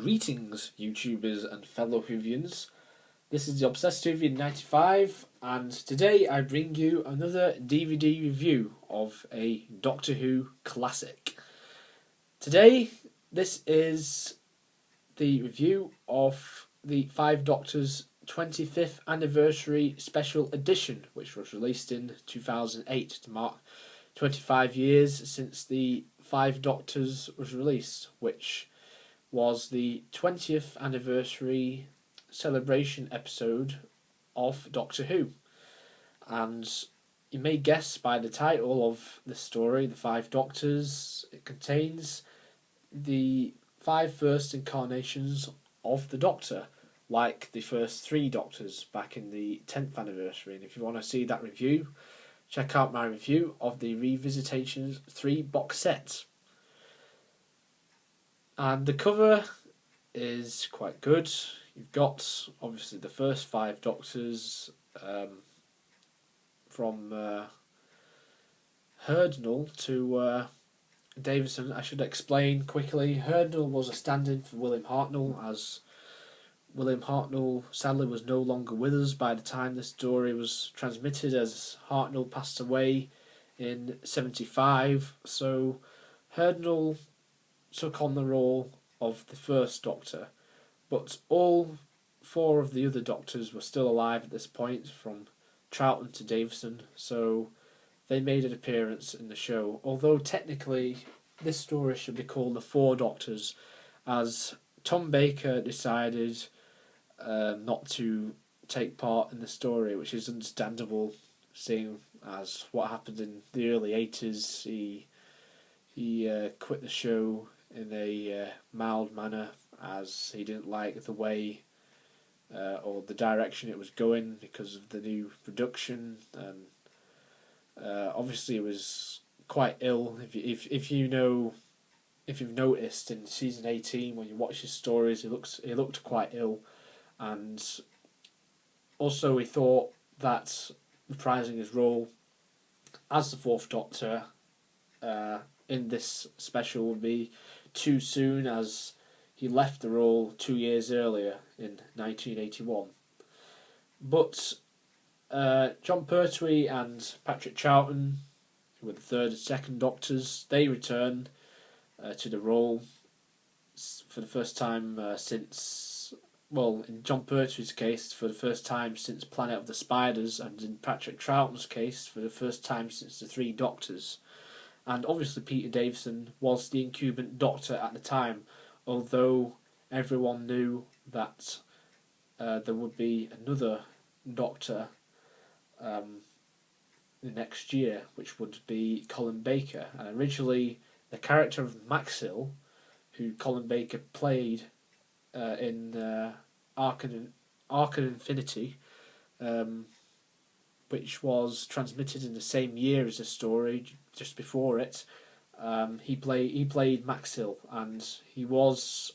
Greetings, YouTubers and fellow Whovians. This is the Obsessed Whovian 95, and today I bring you another DVD review of a Doctor Who classic. Today, this is the review of the Five Doctors 25th Anniversary Special Edition, which was released in 2008 to mark 25 years since the Five Doctors was released, which was the 20th anniversary celebration episode of Doctor Who. And you may guess by the title of the story, The Five Doctors, it contains the five first incarnations of the Doctor, like the first three Doctors back in the 10th anniversary. And if you want to see that review, check out my review of the Revisitations 3 box set. And the cover is quite good. You've got, obviously, the first five Doctors from Hurndall to Davison. I should explain quickly. Hurndall was a stand-in for William Hartnell, as William Hartnell sadly was no longer with us by the time the story was transmitted, as Hartnell passed away in 1975. So Hurndall took on the role of the first Doctor, but all four of the other Doctors were still alive at this point, from Troughton to Davison, so they made an appearance in the show, although technically this story should be called The Four Doctors, as Tom Baker decided not to take part in the story, which is understandable, seeing as what happened in the early 80s. He quit the show in a mild manner, as he didn't like the way or the direction it was going because of the new production, and obviously he was quite ill. If you've noticed in season 18 when you watch his stories, he looked quite ill, and also he thought that reprising his role as the Fourth Doctor in this special would be too soon, as he left the role 2 years earlier in 1981. But Jon Pertwee and Patrick Troughton, who were the third and second Doctors, they returned to the role for the first time since, well, in Jon Pertwee's case, for the first time since Planet of the Spiders, and in Patrick Troughton's case, for the first time since the Three Doctors. And obviously Peter Davison was the incumbent Doctor at the time, although everyone knew that there would be another Doctor the next year, which would be Colin Baker. And originally the character of Maxil, who Colin Baker played in Arc of Infinity, which was transmitted in the same year as the story, just before it. He played Maxil, and he was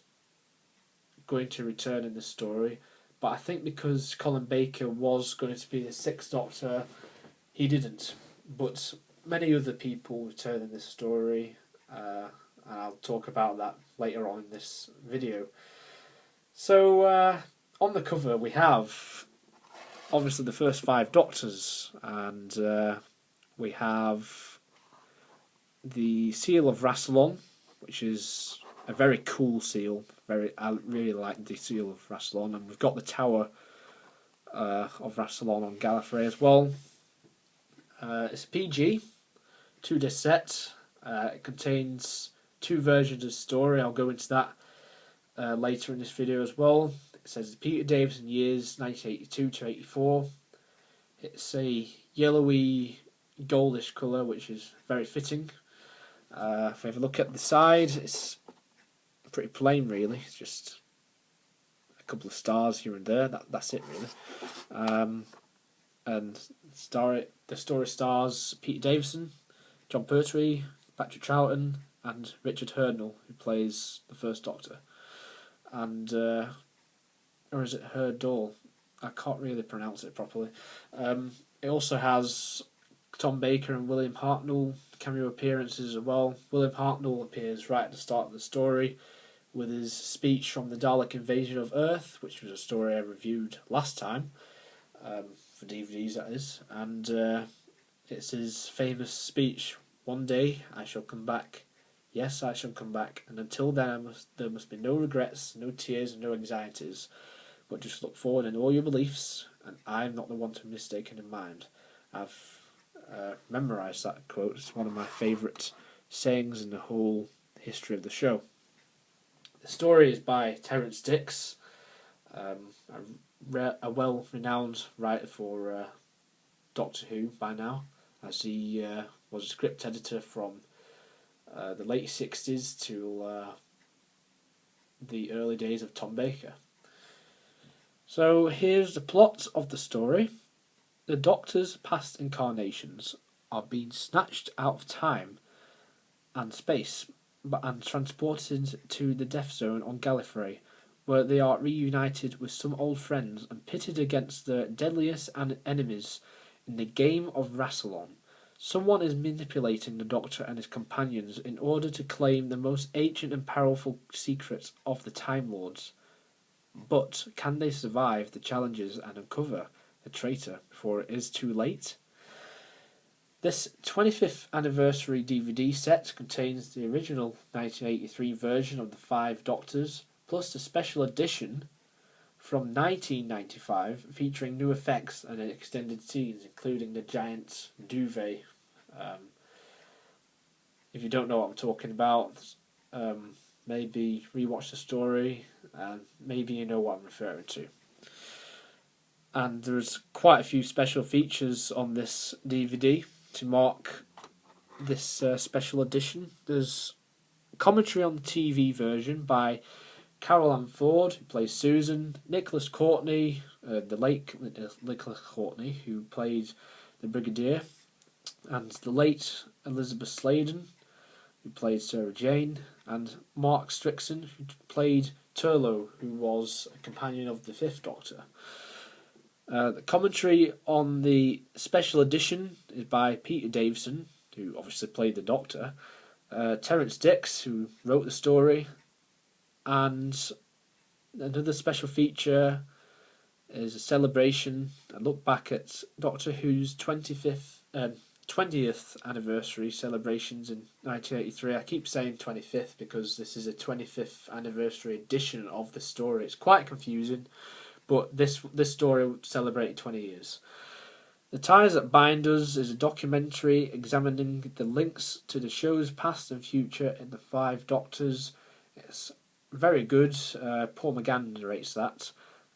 going to return in the story, but I think because Colin Baker was going to be the Sixth Doctor, he didn't. But many other people return in this story, and I'll talk about that later on in this video. So on the cover we have obviously the first five Doctors, and we have the Seal of Rassilon, which is a very cool seal. I really like the Seal of Rassilon, and we've got the Tower of Rassilon on Gallifrey as well. It's PG, 2-disc set. It contains two versions of the story. I'll go into that later in this video as well. It says Peter Davison years 1982 to 84. It's a yellowy goldish colour, which is very fitting. If we have a look at the side, it's pretty plain really. It's just a couple of stars here and there. That's it really. And the story stars Peter Davison, Jon Pertwee, Patrick Troughton, and Richard Hurndall, who plays the first Doctor. And or is it Hurndall? I can't really pronounce it properly. It also has Tom Baker and William Hartnell cameo appearances as well. William Hartnell appears right at the start of the story, with his speech from the Dalek Invasion of Earth, which was a story I reviewed last time, for DVDs that is, and it's his famous speech, "One day I shall come back, yes I shall come back, and until then there must be no regrets, no tears and no anxieties, but just look forward in all your beliefs, and I'm not the one to be mistaken in mind." I've memorised that quote. It's one of my favourite sayings in the whole history of the show. The story is by Terrance Dicks, a well-renowned writer for Doctor Who by now, as he was a script editor from the late 60s to the early days of Tom Baker. So here's the plot of the story. The Doctor's past incarnations are being snatched out of time and space and transported to the Death Zone on Gallifrey, where they are reunited with some old friends and pitted against the deadliest enemies in the Game of Rassilon. Someone is manipulating the Doctor and his companions in order to claim the most ancient and powerful secrets of the Time Lords. But can they survive the challenges and uncover the traitor before it is too late? This 25th anniversary DVD set contains the original 1983 version of the 5 Doctors, plus the special edition from 1995 featuring new effects and extended scenes, including the giant duvet. If you don't know what I'm talking about, maybe rewatch the story and maybe you know what I'm referring to. And there's quite a few special features on this DVD to mark this special edition. There's commentary on the TV version by Carol Ann Ford, who plays Susan, Nicholas Courtney, the late Nicholas Courtney, who played the Brigadier, and the late Elizabeth Sladen, who played Sarah Jane, and Mark Strickson, who played Turlough, who was a companion of the 5th Doctor. The commentary on the special edition is by Peter Davison, who obviously played the Doctor, Terrance Dicks, who wrote the story, and another special feature is a celebration, a look back at Doctor Who's 20th anniversary celebrations in 1983. I keep saying 25th because this is a 25th anniversary edition of the story. It's quite confusing, but this story celebrated 20 years. The Ties That Bind Us is a documentary examining the links to the show's past and future in the 5 Doctors. It's very good. Paul McGann narrates that.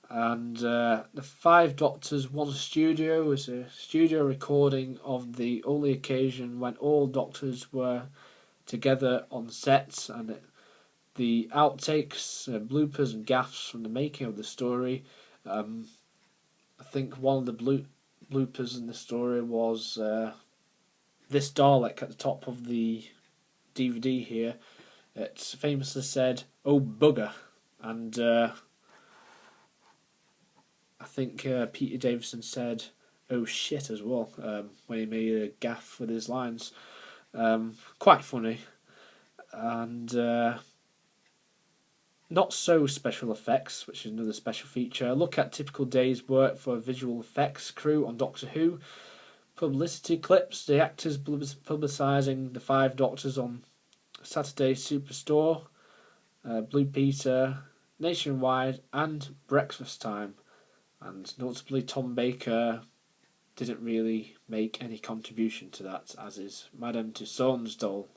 And the 5 Doctors One Studio is a studio recording of the only occasion when all Doctors were together on set, and the outtakes, bloopers and gaffes from the making of the story. I think one of the bloopers in the story was this Dalek at the top of the DVD here. It famously said, "Oh bugger," and I think Peter Davison said, "Oh shit" as well, when he made a gaff with his lines. Quite funny. And not so special effects, which is another special feature. Look at typical day's work for visual effects crew on Doctor Who. Publicity clips, the actors publicising the 5 Doctors on Saturday Superstore, Blue Peter, Nationwide, and Breakfast Time. And notably, Tom Baker didn't really make any contribution to that, as is Madame Tussauds doll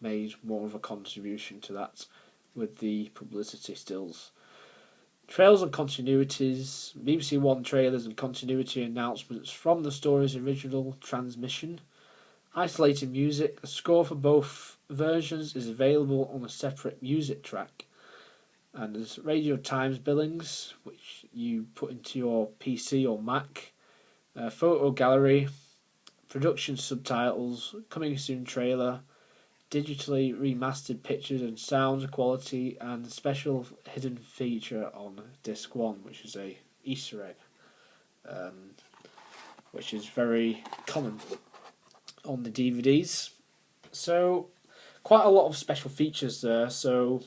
made more of a contribution to that with the publicity stills. Trails and continuities, BBC One trailers and continuity announcements from the story's original transmission. Isolated music, a score for both versions is available on a separate music track. And there's Radio Times billings, which you put into your PC or Mac. Photo gallery, production subtitles, coming soon trailer, digitally remastered pictures and sound quality, and special hidden feature on disc 1, which is a Easter egg, which is very common on the DVDs. So quite a lot of special features there. So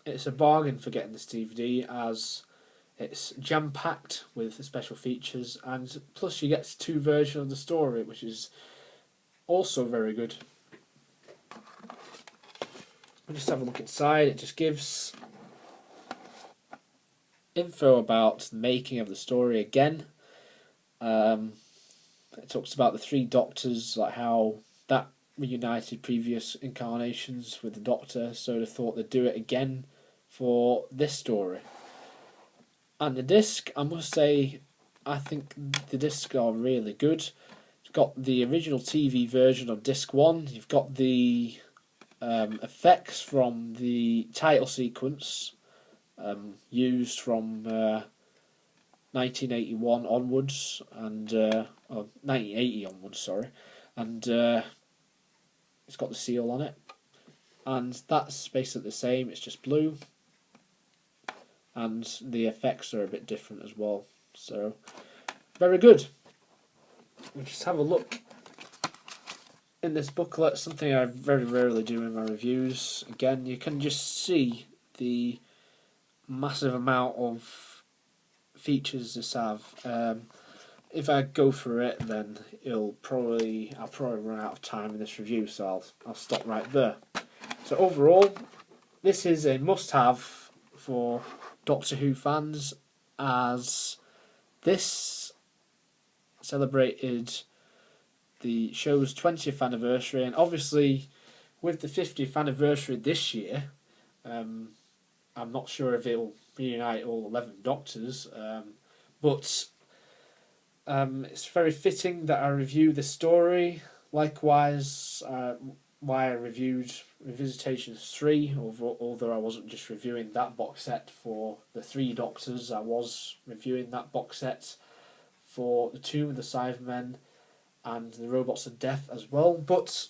it's a bargain for getting this DVD, as it's jam-packed with special features, and plus you get 2 versions of the story, which is also very good. We'll just have a look inside. It just gives info about the making of the story again. It talks about the 3 Doctors, like how that reunited previous incarnations with the Doctor, so they thought they'd do it again for this story. And the disc, I must say, I think the discs are really good. You've got the original TV version on disc 1. You've got the effects from the title sequence used from 1981 onwards, and 1980 onwards, sorry, and it's got the seal on it, and that's basically the same. It's just blue, and the effects are a bit different as well. So very good. We'll just have a look in this booklet, something I very rarely do in my reviews. Again, you can just see the massive amount of features this have. If I go through it, then I'll probably run out of time in this review, so I'll stop right there. So overall, this is a must-have for Doctor Who fans, as this celebrated the show's 20th anniversary, and obviously with the 50th anniversary this year, I'm not sure if it'll reunite all 11 Doctors, but it's very fitting that I review this story. Likewise, why I reviewed Revisitations 3, although I wasn't just reviewing that box set for the 3 Doctors, I was reviewing that box set for the Tomb of the Cybermen and the Robots of Death as well. But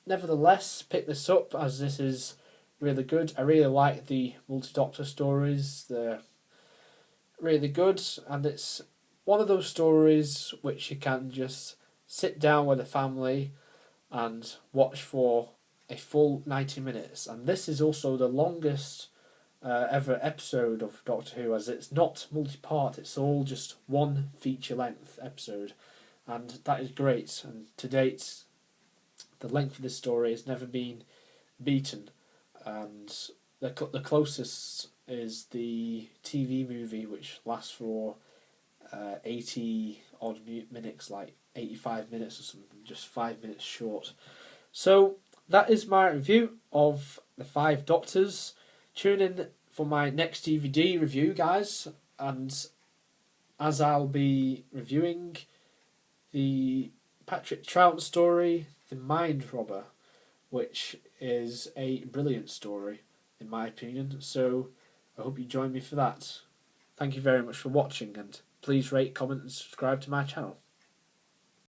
nevertheless, pick this up, as this is really good. I really like the multi-Doctor stories. They're really good, and it's one of those stories which you can just sit down with a family and watch for a full 90 minutes. And this is also the longest ever episode of Doctor Who, as it's not multi-part, it's all just one feature-length episode, and that is great. And to date, the length of this story has never been beaten, and the closest is the TV movie, which lasts for 80 odd minutes, like 85 minutes or something, just 5 minutes short. So that is my review of the 5 Doctors. Tune in for my next DVD review, guys, and as I'll be reviewing the Patrick Troughton story, The Mind Robber, which is a brilliant story in my opinion, so I hope you join me for that. Thank you very much for watching, and please rate, comment and subscribe to my channel.